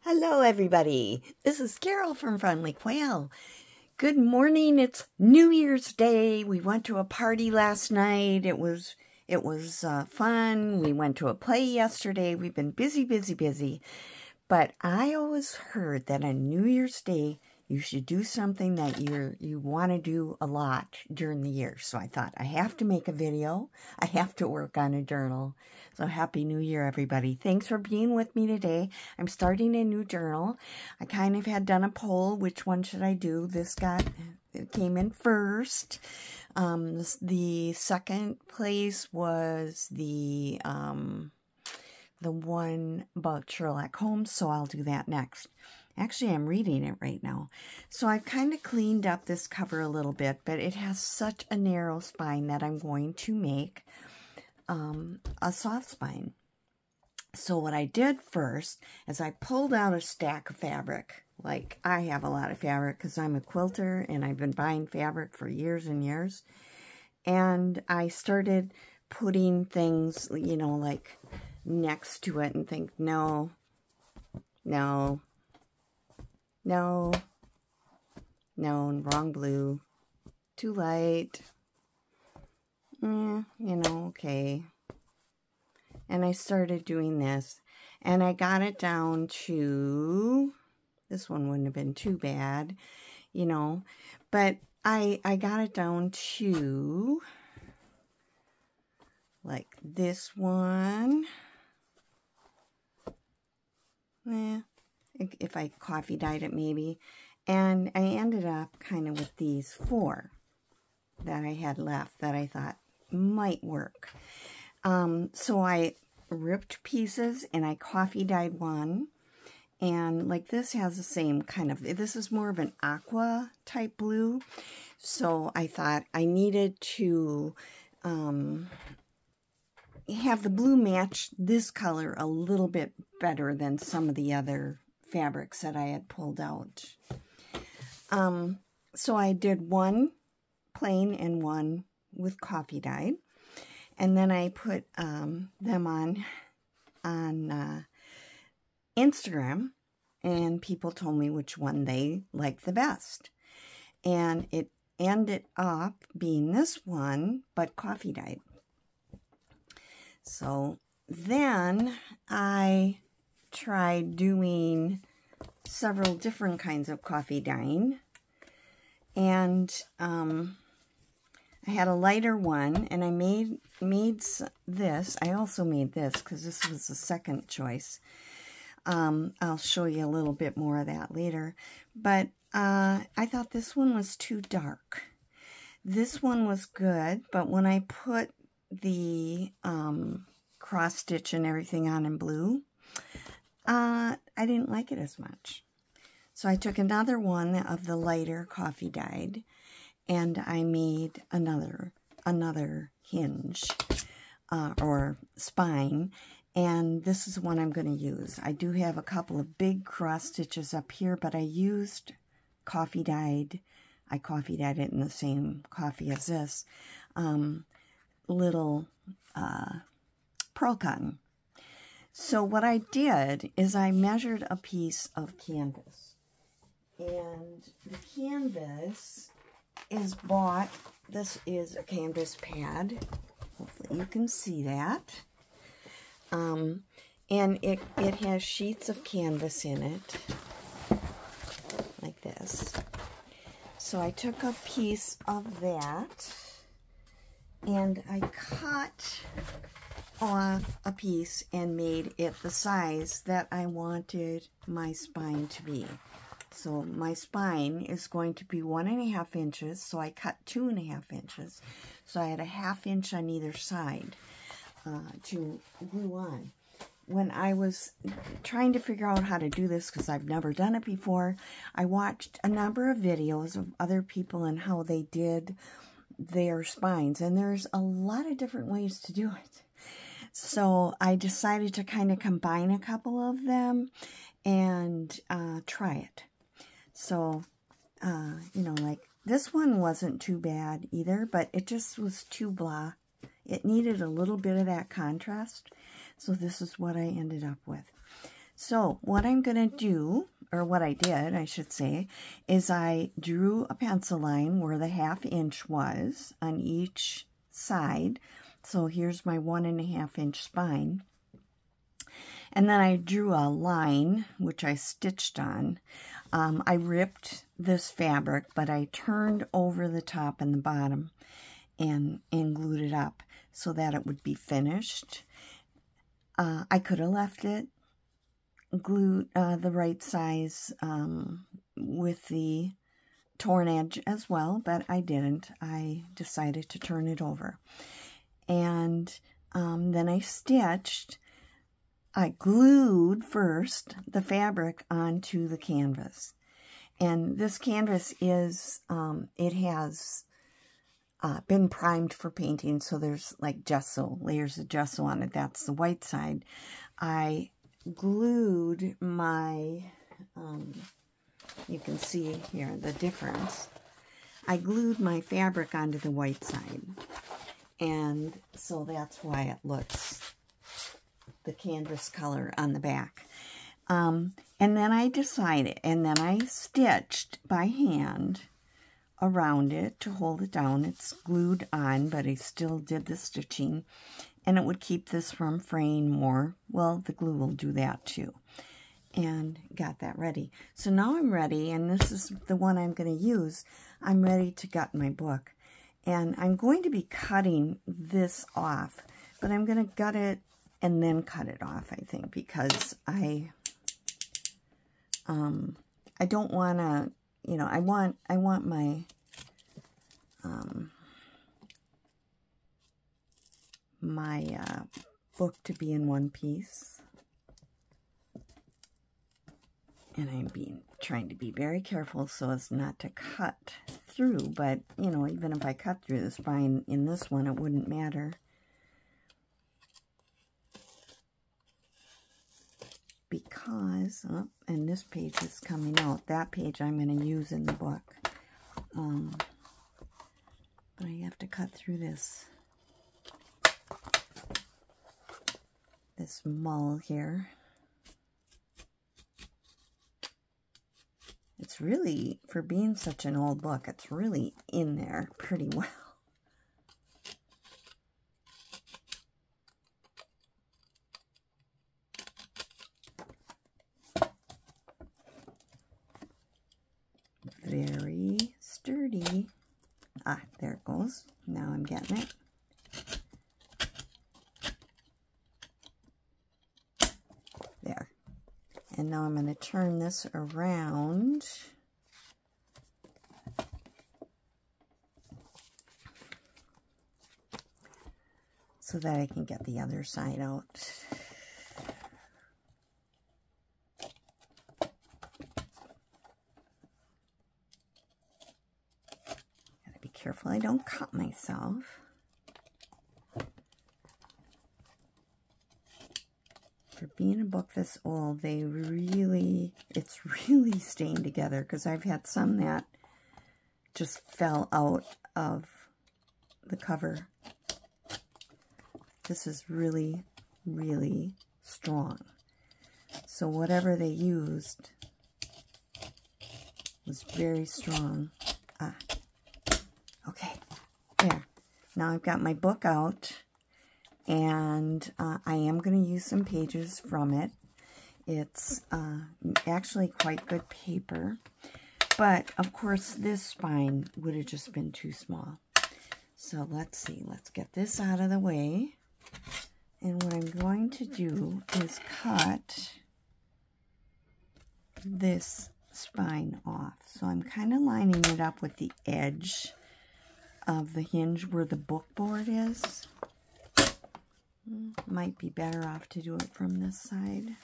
Hello, everybody. This is Carol from Friendly Quail. Good morning. It's New Year's Day. We went to a party last night. It was fun. We went to a play yesterday. We've been busy. But I always heard that on New Year's Day, you should do something that you want to do a lot during the year. So I thought, I have to make a video. I have to work on a journal. So Happy New Year, everybody. Thanks for being with me today. I'm starting a new journal. I kind of had done a poll. Which one should I do? It came in first. The second place was the one about Sherlock Holmes, so I'll do that next. Actually, I'm reading it right now. So I've kind of cleaned up this cover a little bit, but it has such a narrow spine that I'm going to make a soft spine. So what I did first is I pulled out a stack of fabric. Like, I have a lot of fabric because I'm a quilter and I've been buying fabric for years and years. And I started putting things, you know, like next to it and think, no, wrong blue, too light, you know, okay. And I started doing this, and I got it down to, this one wouldn't have been too bad, you know, but I got it down to, like this one, if I coffee dyed it maybe, and I ended up kind of with these 4 that I had left that I thought might work. So I ripped pieces and I coffee dyed one, and like this has the same kind of, this is more of an aqua type blue, so I thought I needed to have the blue match this color a little bit better than some of the other fabrics that I had pulled out. So I did one plain and one with coffee dyed, and then I put them on Instagram, and people told me which one they liked the best, and it ended up being this one, but coffee dyed. So then I tried doing several different kinds of coffee dyeing, and I had a lighter one, and I made this. I also made this because this was the second choice. I'll show you a little bit more of that later, but I thought this one was too dark. This one was good, but when I put the cross stitch and everything on in blue, I didn't like it as much. So I took another one of the lighter coffee dyed, and I made another hinge or spine, and this is the one I'm going to use. I do have a couple of big cross stitches up here, but I used coffee dyed. I coffee dyed it in the same coffee as this little pearl cotton. So what I did is I measured a piece of canvas, and the canvas is bought, this is a canvas pad, hopefully you can see that, and it has sheets of canvas in it, like this. So I took a piece of that, and I cut off a piece and made it the size that I wanted my spine to be. So my spine is going to be 1.5 inches, so I cut 2.5 inches. So I had a 1/2 inch on either side to glue on. When I was trying to figure out how to do this, because I've never done it before, I watched a number of videos of other people and how they did their spines, and there's a lot of different ways to do it. So I decided to kind of combine a couple of them and try it. So, you know, like this one wasn't too bad either, but it just was too blah. It needed a little bit of that contrast. So this is what I ended up with. So what I'm going to do, or what I did, I should say, is I drew a pencil line where the 1/2 inch was on each side. So here's my 1.5 inch spine. And then I drew a line, which I stitched on. I ripped this fabric, but I turned over the top and the bottom and glued it up so that it would be finished. I could have left it glued the right size with the torn edge as well, but I didn't. I decided to turn it over. And then I stitched. I glued first the fabric onto the canvas. And this canvas is, it has been primed for painting, so there's like gesso, layers of gesso on it. That's the white side. I glued my, you can see here the difference. I glued my fabric onto the white side. And so that's why it looks the canvas color on the back. And then I decided, and then I stitched by hand around it to hold it down. It's glued on, but I still did the stitching, and it would keep this from fraying more. Well, the glue will do that too. And got that ready. So now I'm ready, and this is the one I'm going to use. I'm ready to gut my book. And I'm going to be cutting this off, but I'm going to gut it and then cut it off, I think, because I don't want to, you know, I want my book to be in one piece. And I'm trying to be very careful so as not to cut through, but, you know, even if I cut through the spine in this one, it wouldn't matter. Because, oh, and this page is coming out. That page I'm going to use in the book. But I have to cut through this mull here. It's really, for being such an old book, it's really in there pretty well. Very sturdy. Ah, there it goes. Now I'm getting it. There. And now I'm going to turn this around. So that I can get the other side out. Gotta be careful I don't cut myself. For being a book this old, it's really staying together, because I've had some that just fell out of the cover. This is really, really strong. So whatever they used was very strong. Ah, okay, there. Now I've got my book out. And I am going to use some pages from it. It's actually quite good paper. But, of course, this spine would have just been too small. So, let's see. Let's get this out of the way. And what I'm going to do is cut this spine off. So, I'm kind of lining it up with the edge of the hinge where the book board is. Might be better off to do it from this side.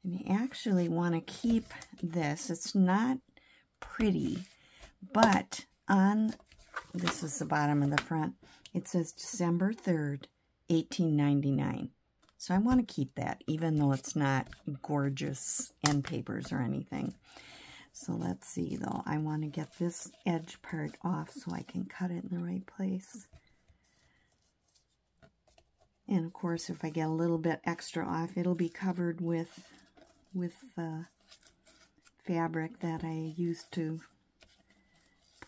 And you actually want to keep this. It's not pretty, but on, this is the bottom of the front, it says December 3rd, 1899. So I want to keep that, even though it's not gorgeous end papers or anything. So let's see though. I want to get this edge part off so I can cut it in the right place. And of course, if I get a little bit extra off, it'll be covered with the fabric that I used to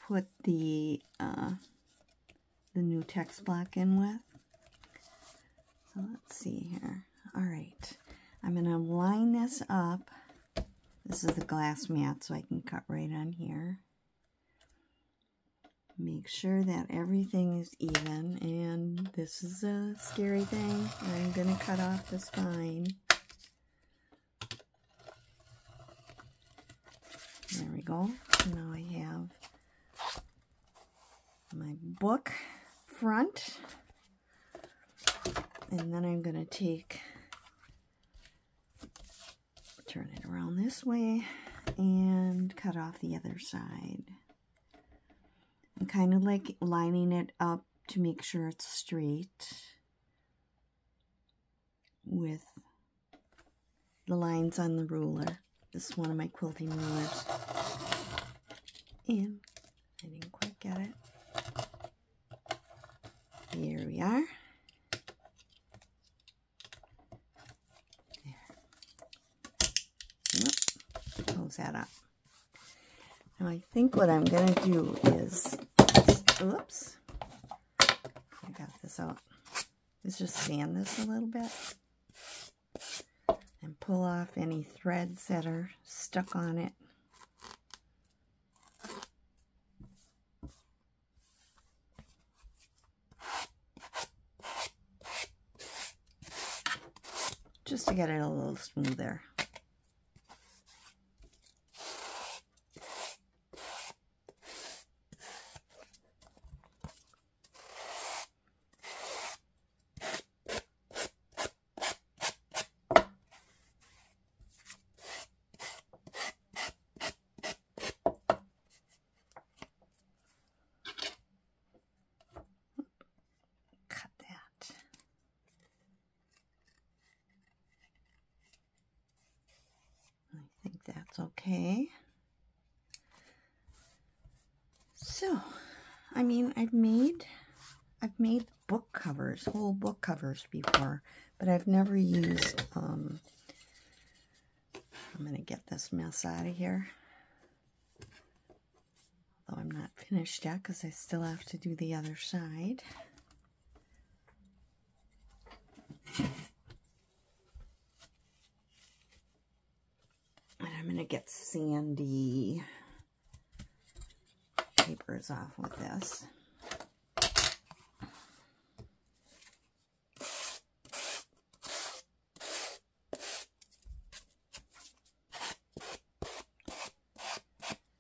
put the new text block in with. So let's see here. All right, I'm going to line this up. This is the glass mat, so I can cut right on here. Make sure that everything is even, and this is a scary thing. I'm going to cut off the spine. There we go. Now I have my book front, and then I'm going to turn it around this way and cut off the other side. I'm kind of like lining it up to make sure it's straight with the lines on the ruler. This is one of my quilting rulers. And I didn't quite get it. Here we are. There. Close that up. Now I think what I'm going to do is, oops, I got this out, is just sand this a little bit and pull off any threads that are stuck on it. Just to get it a little smoother. That's okay. So, I mean, I've made book covers, whole book covers before, but I've never used, I'm going to get this mess out of here. Although I'm not finished yet because I still have to do the other side. And I'm going to get sandy papers off with this.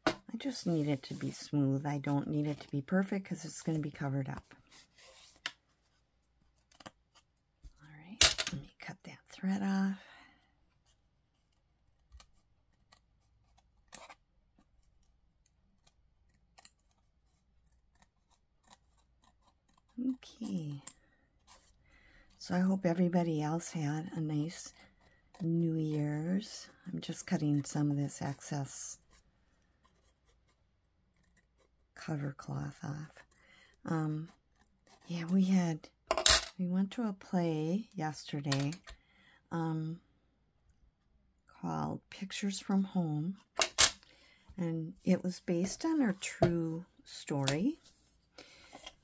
I just need it to be smooth. I don't need it to be perfect because it's going to be covered up. All right, let me cut that thread off. Okay, so I hope everybody else had a nice New Year's. I'm just cutting some of this excess cover cloth off. Yeah, we went to a play yesterday called Pictures from Home, and it was based on a true story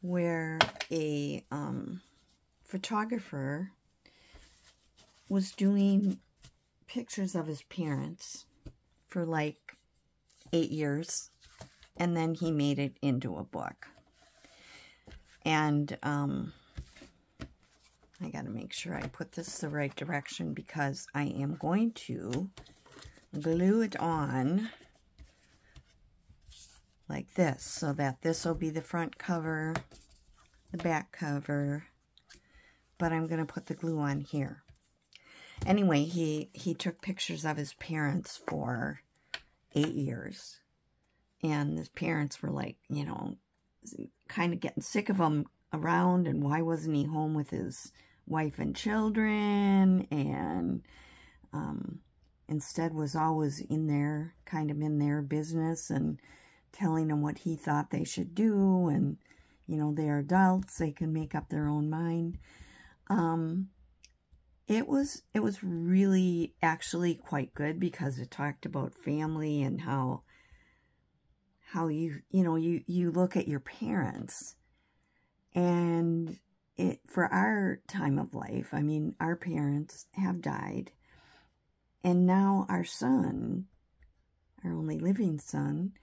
where a photographer was doing pictures of his parents for like 8 years, and then he made it into a book. And I got to make sure I put this the right direction because I am going to glue it on like this, so that this will be the front cover, the back cover, but I'm going to put the glue on here. Anyway, he took pictures of his parents for 8 years, and his parents were like, you know, kind of getting sick of him around, and why wasn't he home with his wife and children, and instead was always in their, kind of in their business and telling them what he thought they should do. And, you know, they're adults, they can make up their own mind. It was really actually quite good because it talked about family and how you look at your parents. And for our time of life, I mean, our parents have died. And now our son, our only living son,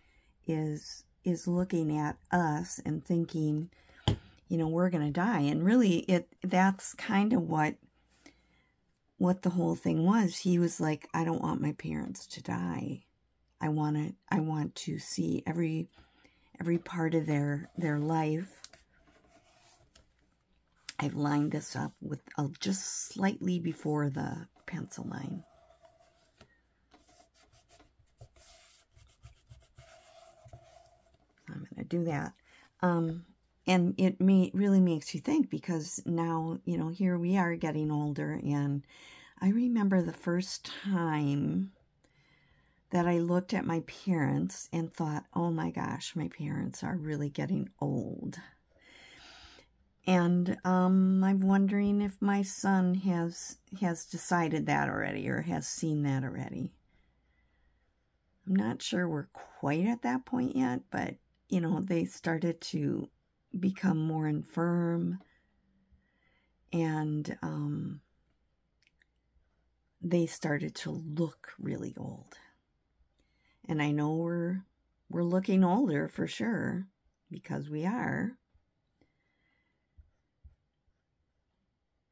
is looking at us and thinking, you know, we're going to die. And really, that's kind of what the whole thing was. He was like, I don't want my parents to die. I want to see every part of their life. I've lined this up with just slightly before the pencil line. I'm going to do that. And it really makes you think, because now, you know, here we are getting older, and I remember the first time that I looked at my parents and thought, oh my gosh, my parents are really getting old. And I'm wondering if my son has decided that already, or has seen that already. I'm not sure we're quite at that point yet, but, you know, they started to become more infirm, and they started to look really old. And I know we're looking older for sure, because we are.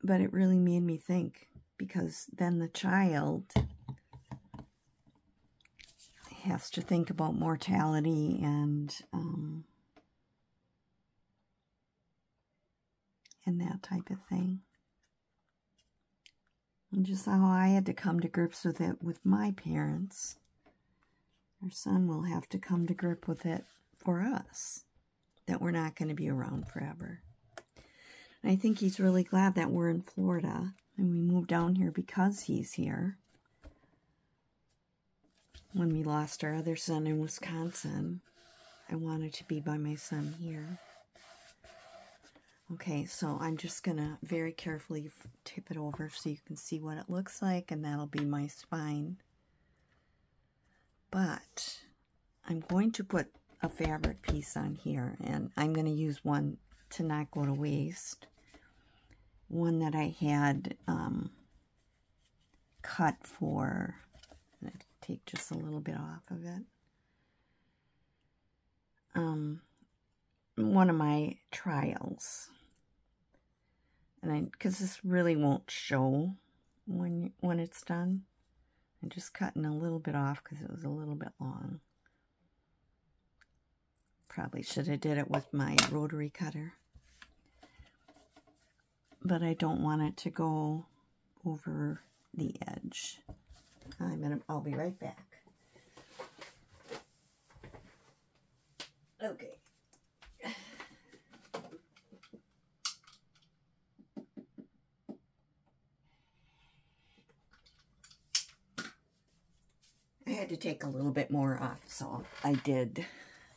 But it really made me think, because then the child has to think about mortality and that type of thing. And just how I had to come to grips with it with my parents, our son will have to come to grip with it for us, that we're not going to be around forever. And I think he's really glad that we're in Florida and we moved down here because he's here. When we lost our other son in Wisconsin, I wanted to be by my son here. Okay, so I'm just going to very carefully tip it over so you can see what it looks like, and that'll be my spine. But I'm going to put a fabric piece on here, and I'm going to use one to not go to waste. One that I had cut for, I'm going to take just a little bit off of it. One of my trials. And because this really won't show when it's done. I'm just cutting a little bit off because it was a little bit long. Probably should have did it with my rotary cutter. But I don't want it to go over the edge. I'll be right back. Okay. I had to take a little bit more off, so I did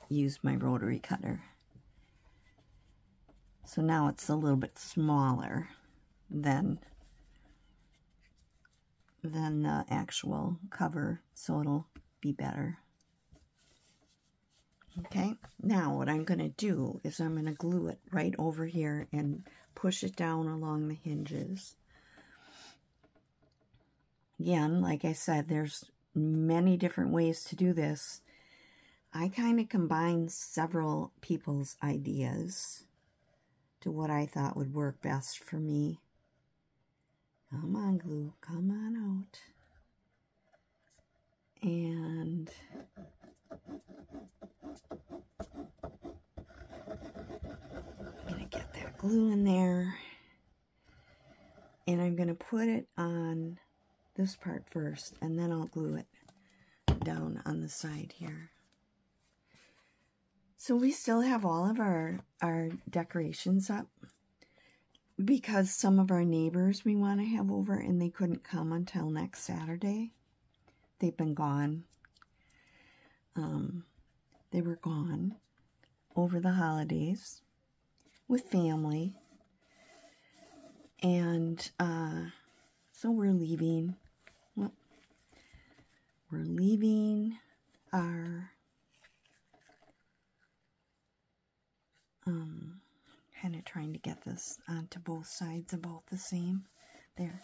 use my rotary cutter. So now it's a little bit smaller than the actual cover, so it'll be better. Okay, now what I'm going to do is I'm going to glue it right over here and push it down along the hinges. Again, like I said, there's many different ways to do this. I kind of combined several people's ideas to what I thought would work best for me. Come on, glue, come on out. And I'm going to get that glue in there. And I'm going to put it on this part first, and then I'll glue it down on the side here. So we still have all of our decorations up, because some of our neighbors we want to have over, and they couldn't come until next Saturday. they've been gone. They were gone over the holidays with family. And so we're leaving. Well, we're leaving our kind of trying to get this onto both sides about the same. There.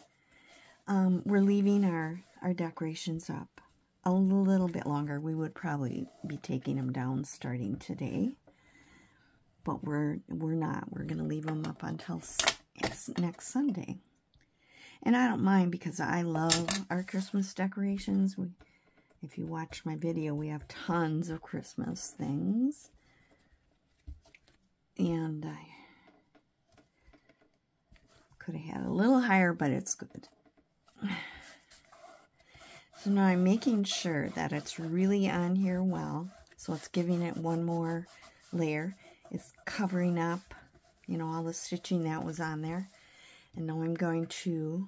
We're leaving our decorations up a little bit longer. We would probably be taking them down starting today. But we're not. We're going to leave them up until next Sunday. And I don't mind because I love our Christmas decorations. If you watch my video, we have tons of Christmas things. And I could have had a little higher, but it's good. So now I'm making sure that it's really on here well. So it's giving it one more layer. It's covering up, you know, all the stitching that was on there. And now I'm going to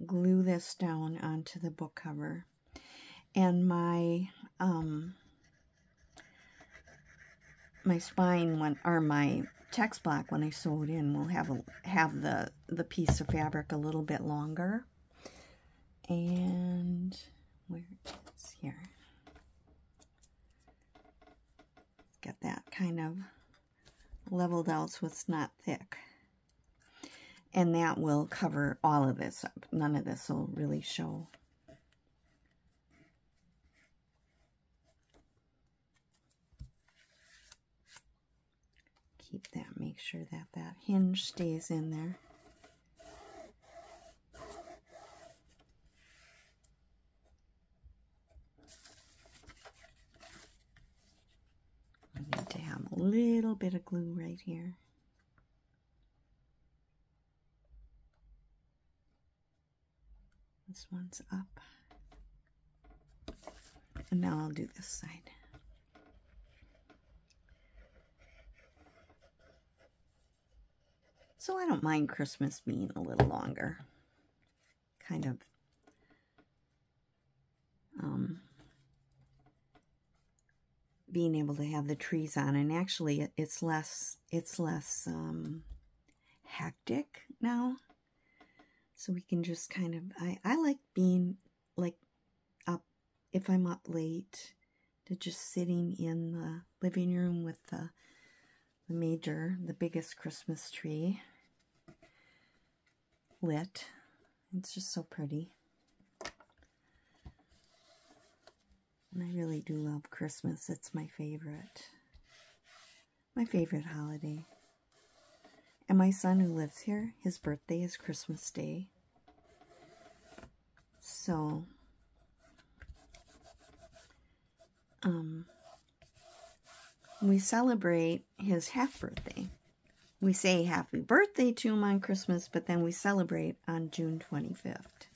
glue this down onto the book cover. And my my spine or my text block when I sew it in will have the piece of fabric a little bit longer. And where it is here. Get that kind of leveled out so it's not thick. And that will cover all of this up. None of this will really show. Keep that, make sure that that hinge stays in there. I need to have a little bit of glue right here. This one's up. And now I'll do this side. So I don't mind Christmas being a little longer. Kind of being able to have the trees on, and actually it's less hectic now. So we can just kind of, I like being like up, if I'm up late, to just sitting in the living room with the biggest Christmas tree lit. It's just so pretty. And I really do love Christmas. It's my favorite holiday. And my son who lives here, his birthday is Christmas Day. So, we celebrate his half birthday. We say happy birthday to him on Christmas, but then we celebrate on June 25th.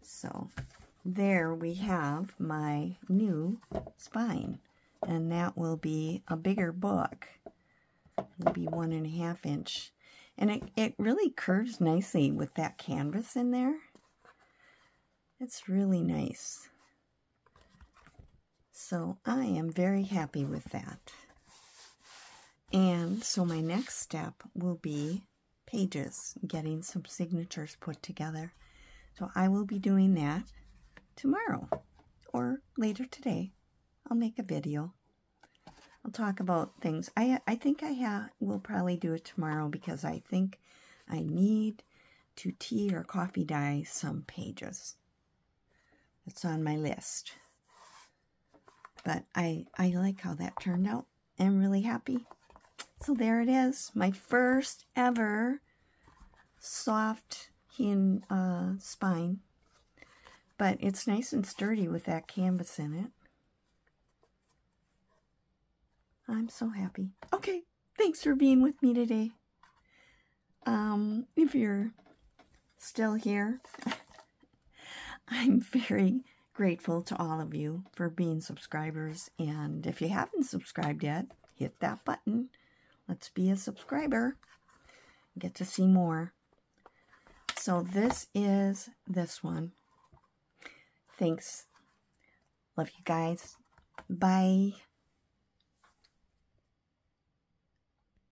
So, there we have my new spine. And that will be a bigger book. It'll be 1.5 inch. And it really curves nicely with that canvas in there. It's really nice. So I am very happy with that. And so my next step will be pages, getting some signatures put together. So I will be doing that tomorrow or later today. I'll make a video. I'll talk about things. I think will probably do it tomorrow because I think I need to tea or coffee dye some pages. It's on my list. But I like how that turned out. I'm really happy. So there it is. My first ever soft spine. But it's nice and sturdy with that canvas in it. I'm so happy. Okay, thanks for being with me today. If you're still here, I'm very grateful to all of you for being subscribers. And if you haven't subscribed yet, hit that button. Let's be a subscriber. Get to see more. So this is this one. Thanks. Love you guys. Bye.